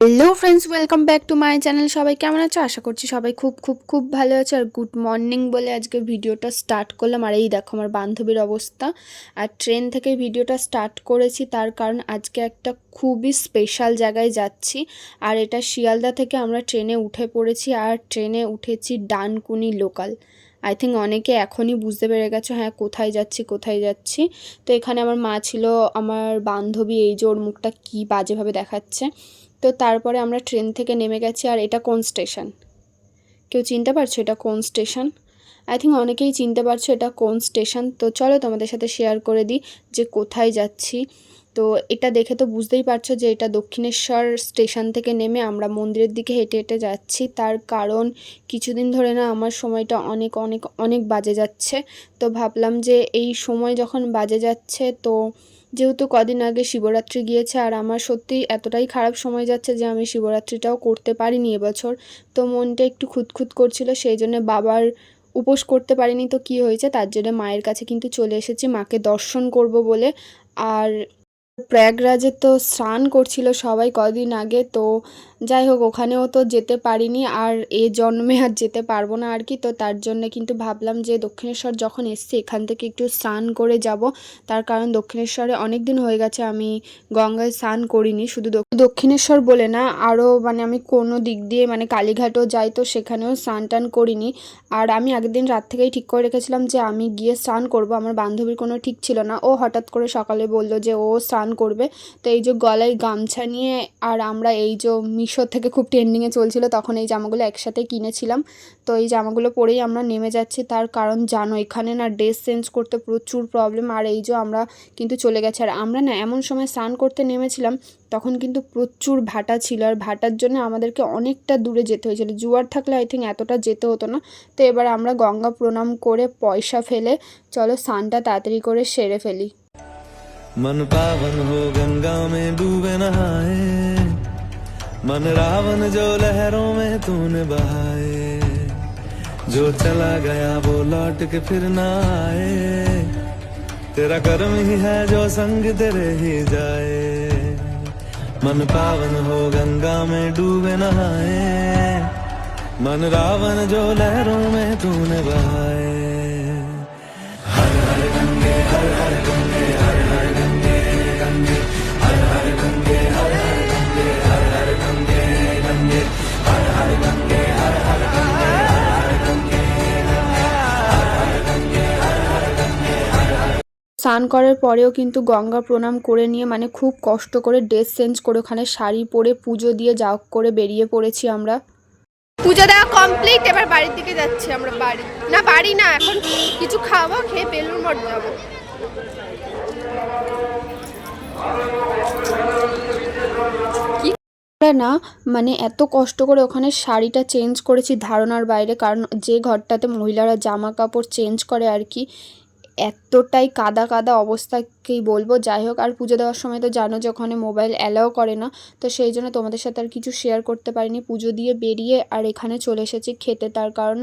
Hello friends, welcome back to my channel. সবাই কেমন আছো? আশা করছি সবাই খুব খুব খুব ভালো আছে। আর গুড মর্নিং বলে আজকে ভিডিওটা স্টার্ট করলাম। আর এই দেখো আমার বান্ধবীর অবস্থা। আর ট্রেন থেকে ভিডিওটা স্টার্ট করেছি তার কারণ আজকে একটা খুবই স্পেশাল জায়গায় যাচ্ছি। আর এটা শিয়ালদা থেকে আমরা ট্রেনে উঠে পড়েছি। আর ট্রেনে উঠেছি ডানকুনি লোকাল। আই থিঙ্ক অনেকে এখনই বুঝতে পেরে গেছো হ্যাঁ কোথায় যাচ্ছি কোথায় যাচ্ছি। তো এখানে আমার মা ছিল, আমার বান্ধবী, এই যে ওর মুখটা কী বাজেভাবে দেখাচ্ছে। তো তারপরে আমরা ট্রেন থেকে নেমে গেছি। আর এটা কোন স্টেশন কেউ চিনতে পারছো? এটা কোন স্টেশন? আই থিঙ্ক অনেকেই চিনতে পারছো এটা কোন স্টেশন। তো চলো তোমাদের সাথে শেয়ার করে দিই যে কোথায় যাচ্ছি। তো এটা দেখে তো বুঝতেই পারছো যে এটা দক্ষিণেশ্বর স্টেশন থেকে নেমে আমরা মন্দিরের দিকে হেঁটে হেঁটে যাচ্ছি। তার কারণ কিছুদিন ধরে না আমার সময়টা অনেক অনেক অনেক বাজে যাচ্ছে। তো ভাবলাম যে এই সময় যখন বাজে যাচ্ছে, তো যেহেতু কদিন আগে শিবরাত্রি গিয়েছে আর আমার সত্যিই এতটাই খারাপ সময় যাচ্ছে যে আমি শিবরাত্রিটাও করতে পারিনি এবছর। তো মনটা একটু খুঁতখুত করছিল, সেই জন্য বাবার উপোস করতে পারিনি। তো কি হয়েছে, তার জন্য মায়ের কাছে কিন্তু চলে এসেছি মাকে দর্শন করব বলে। আর প্রয়াগরাজে তো স্নান করছিল সবাই কদিন আগে, তো যাই হোক ওখানেও তো যেতে পারিনি আর এ জন্মে আর যেতে পারবো না আর কি। তো তার জন্য কিন্তু ভাবলাম যে দক্ষিণেশ্বর যখন এসছি এখান থেকে একটু স্নান করে যাব। তার কারণ দক্ষিণেশ্বরে অনেক দিন হয়ে গেছে আমি গঙ্গায় স্নান করিনি। শুধু দক্ষিণেশ্বর বলে না, আরও মানে আমি কোনো দিক দিয়ে মানে কালীঘাটও যাই, তো সেখানেও স্নান টান করিনি। আর আমি আগের দিন রাত থেকেই ঠিক করে রেখেছিলাম যে আমি গিয়ে স্নান করব। আমার বান্ধবীর কোনো ঠিক ছিল না, ও হঠাৎ করে সকালে বলল যে ও স্নান করবে। তো এই যে গলায় গামছা নিয়ে, আর আমরা এই যে মিশো থেকে খুব ট্রেন্ডিংয়ে চলছিল তখন এই জামাগুলো একসাথে কিনেছিলাম। তো এই জামাগুলো পরেই আমরা নেমে যাচ্ছি। তার কারণ জানো এখানে না ড্রেস চেঞ্জ করতে প্রচুর প্রবলেম। আর এই যে আমরা কিন্তু চলে গেছি। আর আমরা না এমন সময় স্নান করতে নেমেছিলাম তখন কিন্তু প্রচুর ভাটা ছিল, আর ভাটার জন্য আমাদেরকে অনেকটা দূরে যেতে হয়েছিল। জোয়ার থাকলে আই থিঙ্ক এতটা যেতে হতো না। তো এবার আমরা গঙ্গা প্রণাম করে পয়সা ফেলে চলো স্নানটা তাড়াতাড়ি করে সেরে ফেলি। मन पावन हो गंगा में डूबे नहाए, मन रावण जो लहरों में तूने बहाए, जो चला गया वो लौट के फिर ना आए, तेरा कर्म ही है जो संग तेरे ही जाए। मन पावन हो गंगा में डूबे नहाए, मन रावण जो लहरों में तूने बहाए। हर हर गंगे हर हर गंगे हर हर गंगे गंगे हर हर गंगे हर हर गंगे हर हर गंगे गंगे हर हर गंगे हर हर गंगे हर हर गंगे हर हर गंगे हर हर गंगे हर हर। স্নান করার পরেও কিন্তু গঙ্গা প্রণাম করে নিয়ে মানে খুব কষ্ট করে ড্রেস চেঞ্জ করে ওখানে শাড়ি পরে পুজো দিয়ে যাও করে বেরিয়ে পড়েছি আমরা। পুজো দেওয়া কমপ্লিট, এবার বাড়ির দিকে যাচ্ছি আমরা। বাড়ি না এখন কিছু খাবো, খেয়ে বেলুড় মঠ যাবো। আমরা না মানে এত কষ্ট করে ওখানে শাড়িটা চেঞ্জ করেছি ধারণার বাইরে, কারণ যে ঘরটাতে মহিলারা জামা কাপড় চেঞ্জ করে আর কি, এতটাই কাদা কাদা অবস্থা কী বলবো। যাই হোক, আর পুজো দেওয়ার সময় তো জানো যে ওখানে মোবাইল অ্যালাও করে না, তো সেই জন্য তোমাদের সাথে আর কিছু শেয়ার করতে পারিনি। পুজো দিয়ে বেরিয়ে আর এখানে চলে এসেছি খেতে। তার কারণ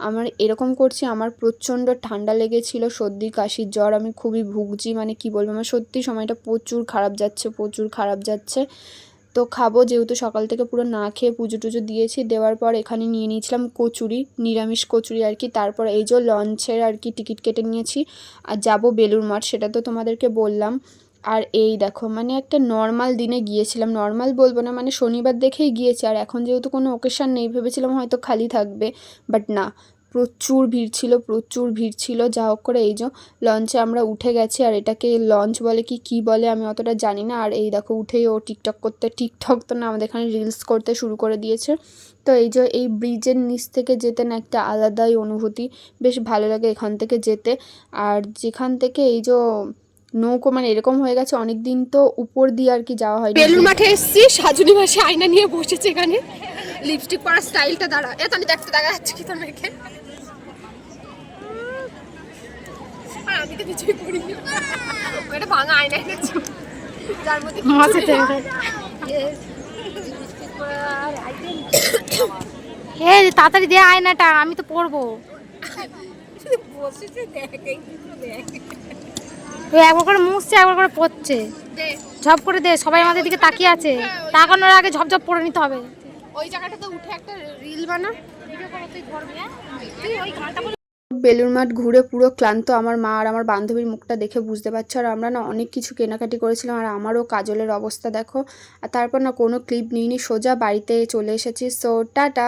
আমার এরকম করছি, আমার প্রচণ্ড ঠান্ডা লেগেছিল, সর্দি কাশির জ্বর, আমি খুবই ভুগছি। মানে কি বলবো, আমার সত্যি সময়টা প্রচুর খারাপ যাচ্ছে, প্রচুর খারাপ যাচ্ছে। তো খাবো, যেহেতু সকাল থেকে পুরো না খেয়ে পুজো টুজো দিয়েছি, দেওয়ার পর এখানে নিয়ে নিয়েছিলাম কচুরি, নিরামিষ কচুরি আর কি। তারপর এই যে লঞ্চের আর কি টিকিট কেটে নিয়েছি আর যাব বেলুড় মঠ, সেটা তো তোমাদেরকে বললাম। আর এই দেখো মানে একটা নর্মাল দিনে গিয়েছিলাম, নর্মাল বলবো না মানে শনিবার দেখেই গিয়েছি। আর এখন যেহেতু কোনো ওকেশান নেই ভেবেছিলাম হয়তো খালি থাকবে, বাট না, প্রচুর ভিড় ছিল, প্রচুর ভিড় ছিল। যা হোক করে এই যে লঞ্চে আমরা উঠে গেছি। আর এটাকে লঞ্চ বলে কি বলে আমি অতটা জানি না। আর এই দেখো উঠেই ও টিকটক তো না, আমাদের এখানে রিলস করতে শুরু করে দিয়েছে। তো এই যে এই ব্রিজের নিচ থেকে যেতে না একটা আলাদাই অনুভূতি, বেশ ভালো লাগে এখান থেকে যেতে। আর যেখান থেকে এই যে নৌকো মানে এরকম হয়ে গেছে, অনেক দিন তো উপর দিয়ে আর কি যাওয়া হয়। বেলুড় মাঠে এসেছি, সাজুনি মাসে আয়না নিয়ে বসেছে এখানে, লিপস্টিক পরার স্টাইলটা দাঁড়া এত দেখতে দেখা যাচ্ছে কি তোর মেয়েকে। আমি তো কিছুই করিনি, এটা ভাঙা আয়না এনেছি যার মধ্যে তাড়াতাড়ি দে আয়নাটা, আমি তো পড়বো। ওই একবার করে মুছছে একবার করে পড়ছে। ঝপ করে দে, সবাই আমাদের দিকে তাকিয়ে আছে। তাকানোর আগে ঝপঝপ পড়ে নিতে হবে। ওই জায়গাটাতে উঠে একটা রিল বানা। বেলুড় মাঠ ঘুরে পুরো ক্লান্ত আমার মা আর আমার বান্ধবীর মুখটা দেখে বুঝতে পারছো। আর আমরা না অনেক কিছু কেনাকাটি করেছিলাম, আর আমারও কাজলের অবস্থা দেখো। আর তারপর না কোনো ক্লিপ নিইনি, সোজা বাড়িতে চলে এসেছি। So tata.